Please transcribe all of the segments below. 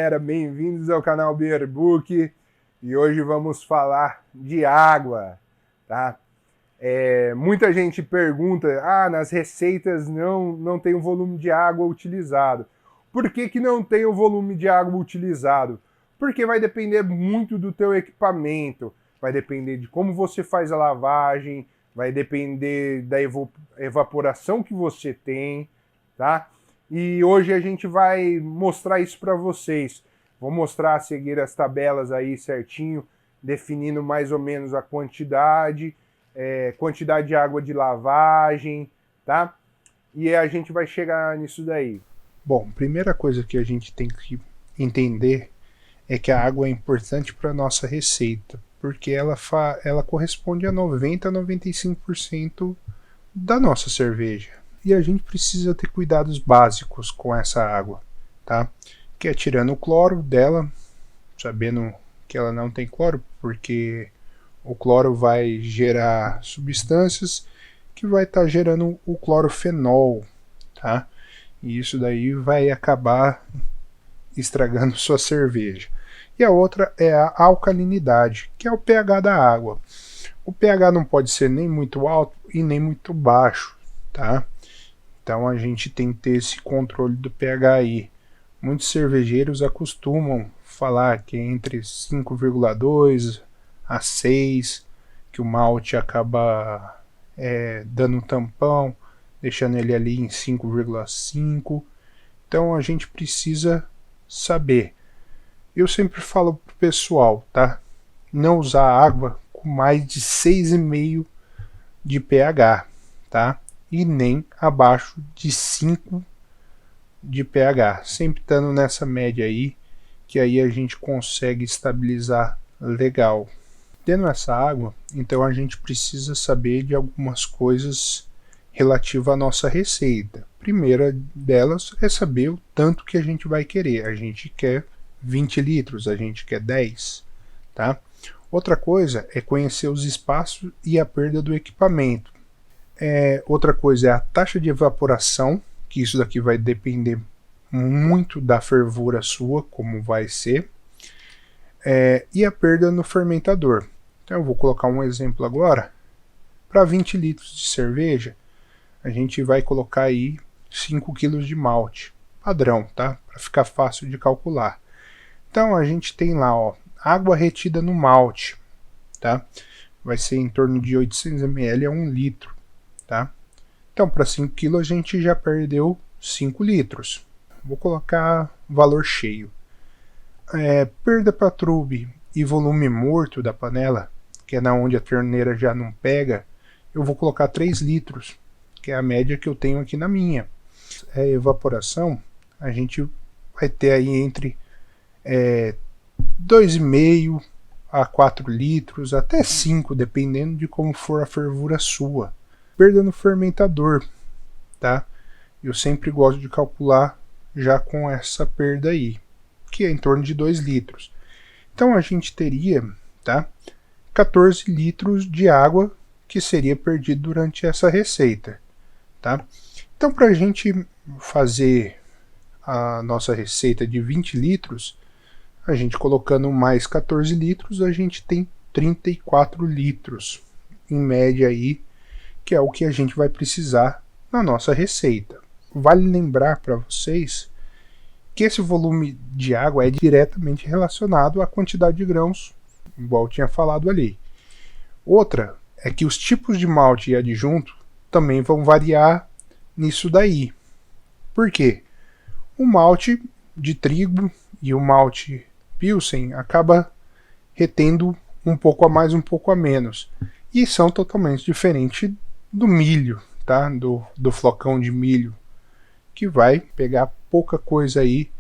galera, bem-vindos ao canal Beerbook e hoje vamos falar de água, tá? Muita gente pergunta, nas receitas não tem o volume de água utilizado. Por que não tem o volume de água utilizado? Porque vai depender muito do teu equipamento, vai depender de como você faz a lavagem, vai depender da evaporação que você tem, tá? E hoje a gente vai mostrar isso para vocês. Vou mostrar a seguir as tabelas aí certinho, definindo mais ou menos a quantidade de água de lavagem, tá? E a gente vai chegar nisso daí. Bom, primeira coisa que a gente tem que entender é que a água é importante para a nossa receita, porque ela corresponde a 90 a 95% da nossa cerveja. E a gente precisa ter cuidados básicos com essa água, tá? Que é tirando o cloro dela, sabendo que ela não tem cloro, porque o cloro vai gerar substâncias que vai estar gerando o clorofenol, tá? E isso daí vai acabar estragando sua cerveja. E a outra é a alcalinidade, que é o pH da água. O pH não pode ser nem muito alto e nem muito baixo, tá? Então a gente tem que ter esse controle do pH aí. Muitos cervejeiros acostumam falar que é entre 5,2 a 6, que o malte acaba dando um tampão, deixando ele ali em 5,5. Então a gente precisa saber. Eu sempre falo pro pessoal, tá? Não usar água com mais de 6,5 de pH, tá? E nem abaixo de 5 de pH, sempre estando nessa média aí, que aí a gente consegue estabilizar legal. Tendo essa água, então a gente precisa saber de algumas coisas relativas à nossa receita. Primeira delas é saber o tanto que a gente vai querer. A gente quer 20 litros, a gente quer 10, tá? Outra coisa é conhecer os espaços e a perda do equipamento. Outra coisa é a taxa de evaporação, que isso daqui vai depender muito da fervura sua, como vai ser, e a perda no fermentador. Então eu vou colocar um exemplo agora. Para 20 litros de cerveja, a gente vai colocar aí 5 kg de malte, padrão, tá? Para ficar fácil de calcular. Então a gente tem lá, ó, água retida no malte, tá? Vai ser em torno de 800 ml a 1 litro. Tá? Então, para 5 kg a gente já perdeu 5 litros. Vou colocar valor cheio. Perda para trube e volume morto da panela, que é na onde a torneira já não pega, eu vou colocar 3 litros, que é a média que eu tenho aqui na minha. Evaporação, a gente vai ter aí entre 2,5 a 4 litros, até 5, dependendo de como for a fervura sua. Perda no fermentador, tá? Eu sempre gosto de calcular já com essa perda aí, que é em torno de 2 litros. Então a gente teria, tá, 14 litros de água que seria perdido durante essa receita, tá? Então para a gente fazer a nossa receita de 20 litros, a gente colocando mais 14 litros, a gente tem 34 litros, em média aí, que é o que a gente vai precisar na nossa receita. Vale lembrar para vocês que esse volume de água é diretamente relacionado à quantidade de grãos, igual eu tinha falado ali. Outra é que os tipos de malte e adjunto também vão variar nisso daí. Por quê? O malte de trigo e o malte Pilsen acaba retendo um pouco a mais, um pouco a menos. E são totalmente diferentes do milho, tá? Do flocão de milho, que vai pegar pouca coisa aí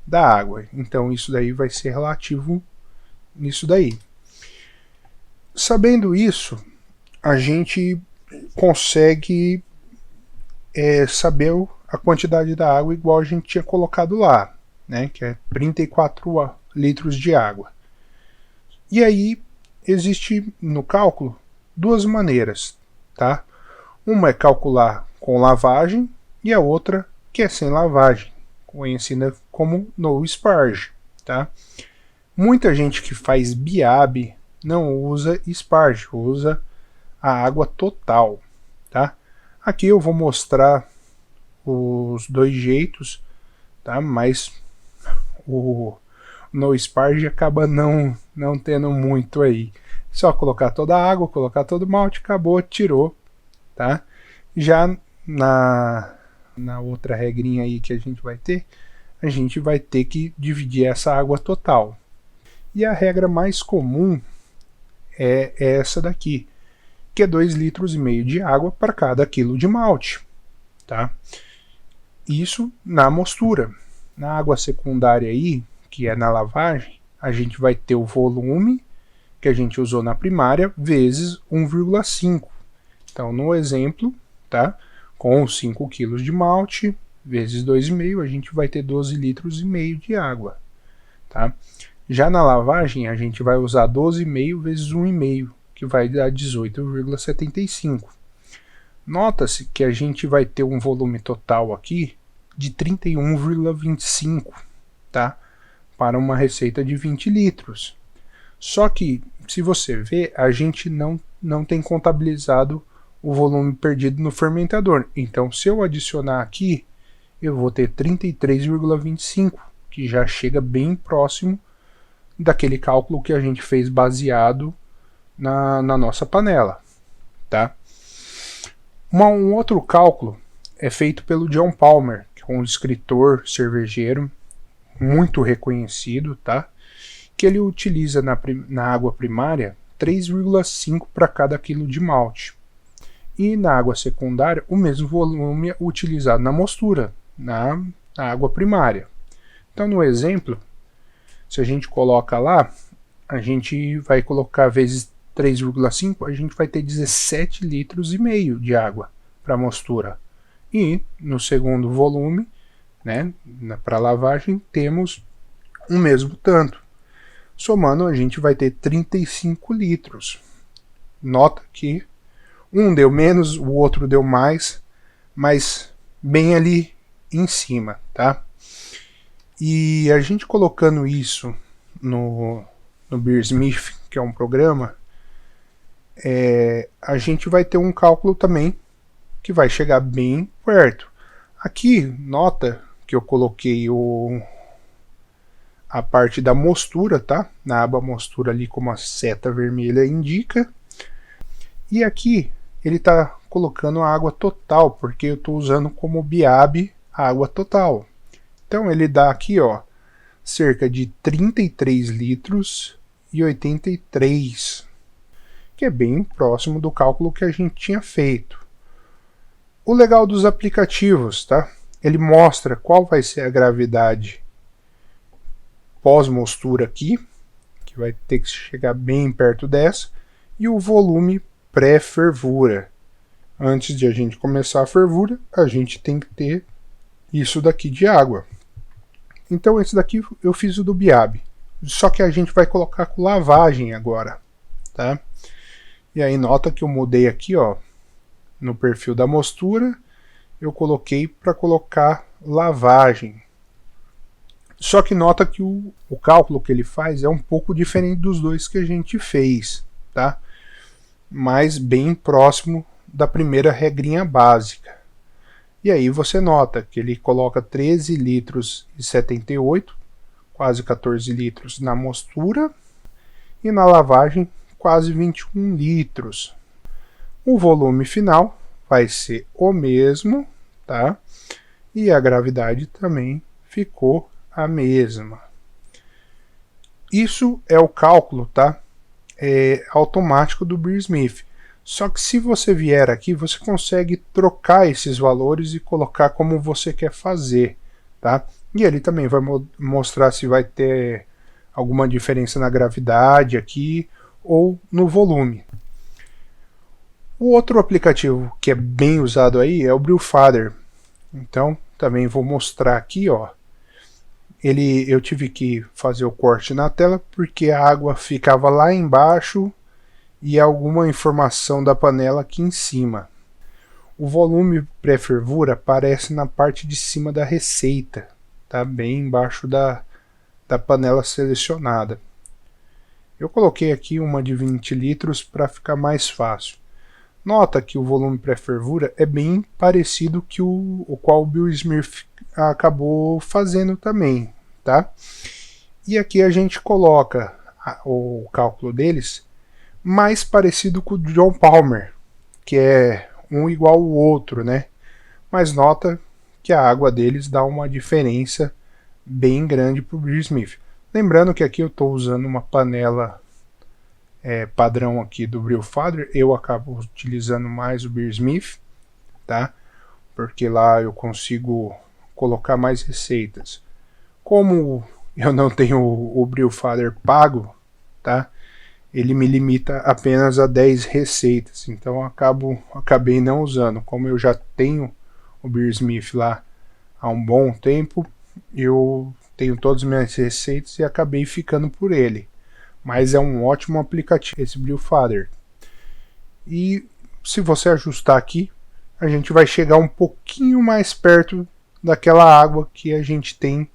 da água. Então isso daí vai ser relativo nisso daí. Sabendo isso, a gente consegue saber a quantidade da água igual a gente tinha colocado lá, né? Que é 34 litros de água. E aí existe no cálculo duas maneiras, tá? Uma é calcular com lavagem e a outra que é sem lavagem, conhecida como no sparge, tá? Muita gente que faz BIAB não usa Sparge, usa a água total, tá? Aqui eu vou mostrar os dois jeitos, tá? Mas no Sparge acaba não tendo muito aí. Só colocar toda a água, colocar todo o malte, acabou, tirou, tá? Já na outra regrinha aí que a gente vai ter que dividir essa água total. E a regra mais comum é essa daqui, que é 2,5 litros de água para cada quilo de malte, tá? Isso na mostura. Na água secundária aí, que é na lavagem, a gente vai ter o volume que a gente usou na primária vezes 1,5. Então, no exemplo, tá? Com 5 kg de malte vezes 2,5, a gente vai ter 12,5 litros de água, tá? Já na lavagem, a gente vai usar 12,5 vezes 1,5, que vai dar 18,75. Nota-se que a gente vai ter um volume total aqui de 31,25, tá? Para uma receita de 20 litros. Só que, se você ver, a gente não tem contabilizado o volume perdido no fermentador. Então, se eu adicionar aqui, eu vou ter 33,25, que já chega bem próximo daquele cálculo que a gente fez baseado na nossa panela, tá? Um outro cálculo é feito pelo John Palmer, que é um escritor cervejeiro muito reconhecido, tá? Que ele utiliza na água primária 3,5 para cada quilo de malte. E na água secundária, o mesmo volume utilizado na mostura, na água primária. Então, no exemplo, se a gente coloca lá, a gente vai colocar vezes 3,5, a gente vai ter 17,5 litros de água para mostura. E no segundo volume, né, para lavagem, temos o mesmo tanto. Somando, a gente vai ter 35 litros. Nota que um deu menos, o outro deu mais, mas bem ali em cima, tá? E a gente colocando isso no Beersmith, que é um programa, a gente vai ter um cálculo também que vai chegar bem perto. Aqui, nota que eu coloquei a parte da mostura, tá? Na aba mostura ali, como a seta vermelha indica. E aqui ele está colocando a água total, porque eu estou usando como BIAB a água total. Então ele dá aqui, ó, cerca de 33 litros e 83, que é bem próximo do cálculo que a gente tinha feito. O legal dos aplicativos, tá? Ele mostra qual vai ser a gravidade pós-mostura aqui, que vai ter que chegar bem perto dessa, e o volume pré-fervura. Antes de a gente começar a fervura, a gente tem que ter isso daqui de água. Então esse daqui eu fiz o do BIAB, só que a gente vai colocar com lavagem agora, tá? E aí nota que eu mudei aqui, ó, no perfil da mostura, eu coloquei para colocar lavagem. Só que nota que o cálculo que ele faz é um pouco diferente dos dois que a gente fez, tá? Mas bem próximo da primeira regrinha básica. E aí você nota que ele coloca 13 litros e 78, quase 14 litros na mostura, e na lavagem quase 21 litros. O volume final vai ser o mesmo, tá? E a gravidade também ficou a mesma. Isso é o cálculo, tá? Automático do Beersmith. Só que se você vier aqui, você consegue trocar esses valores e colocar como você quer fazer, tá? E ele também vai mostrar se vai ter alguma diferença na gravidade aqui ou no volume. O outro aplicativo que é bem usado aí é o Brewfather. Então, também vou mostrar aqui, ó. Eu tive que fazer o corte na tela porque a água ficava lá embaixo e alguma informação da panela aqui em cima. O volume pré-fervura aparece na parte de cima da receita, tá? Bem embaixo da da panela selecionada. Eu coloquei aqui uma de 20 litros para ficar mais fácil. Nota que o volume pré-fervura é bem parecido que o qual o Bill Smith acabou fazendo também, tá? E aqui a gente coloca o cálculo deles mais parecido com o John Palmer, que é um igual ao outro, né? Mas nota que a água deles dá uma diferença bem grande para o Bill Smith. Lembrando que aqui eu estou usando uma panela padrão aqui do Brewfather, eu acabo utilizando mais o Beer Smith, tá? Porque lá eu consigo colocar mais receitas. Como eu não tenho o Brewfather pago, tá? Ele me limita apenas a 10 receitas, então eu acabei não usando. Como eu já tenho o Beer Smith lá há um bom tempo, eu tenho todas as minhas receitas e acabei ficando por ele. Mas é um ótimo aplicativo esse Brewfather. E se você ajustar aqui, a gente vai chegar um pouquinho mais perto daquela água que a gente tem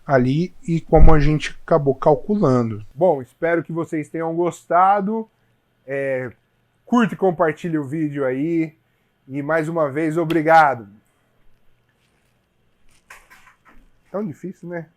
ali e como a gente acabou calculando. Bom, espero que vocês tenham gostado. Curte e compartilhe o vídeo aí. E mais uma vez, obrigado. Tão difícil, né?